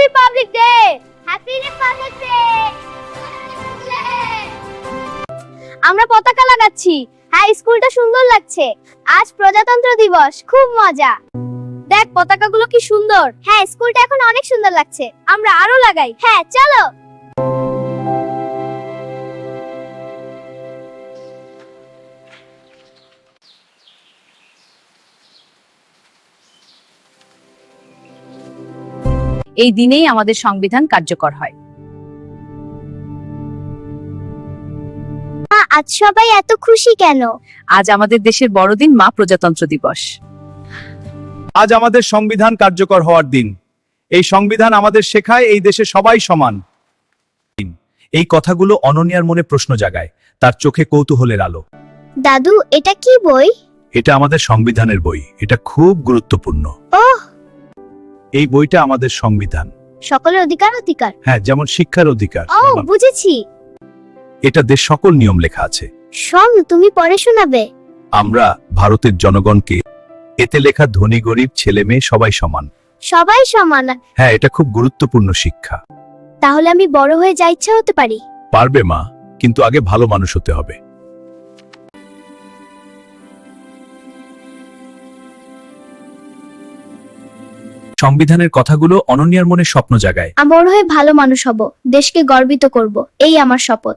Republic day, happy Republic day. আমরা পতাকা লাগাচ্ছি। হ্যাঁ, স্কুলটা সুন্দর লাগছে। আজ প্রজাতন্ত্র দিবস, খুব মজা। দেখ পতাকাগুলো কি সুন্দর। হ্যাঁ, স্কুলটা এখন অনেক সুন্দর লাগছে। আমরা আরো লাগাই। হ্যাঁ, চলো। এই দিনেই আমাদের সংবিধান কার্যকর হয়। আজ সবাই এত খুশি কেন? আজ আমাদের দেশের বড়দিন, মা প্রজাতন্ত্র দিবস। আজ আমাদের সংবিধান কার্যকর হওয়ার দিন। এই সংবিধান আমাদের শেখায় এই দেশে সবাই সমান। এই কথাগুলো অনন্যার মনে প্রশ্ন জাগায়, তার চোখে কৌতূহলের আলো। দাদু, এটা কি বই? এটা আমাদের সংবিধানের বই। এটা খুব গুরুত্বপূর্ণ। ওহ, এই বইটা আমাদের সংবিধান। সকলের অধিকার অধিকার। হ্যাঁ, যেমন শিক্ষার অধিকার। ও, বুঝেছি। এটা দেশ সকল নিয়ম লেখা আছে। সব তুমি পড়ে শোনাবে। আমরা ভারতের জনগণকে এতে লেখা ধনী গরিব ছেলে মেয়ে সবাই সমান। সবাই সমান। হ্যাঁ, এটা খুব গুরুত্বপূর্ণ শিক্ষা। তাহলে আমি বড় হয়ে যা ইচ্ছা হতে পারি? পারবে মা, কিন্তু আগে ভালো মানুষ হতে হবে। সংবিধানের কথাগুলো অনন্যার মনে স্বপ্ন জাগায়। আমি বড় হয়ে ভালো মানুষ হব, দেশকে গর্বিত করব, এই আমার শপথ।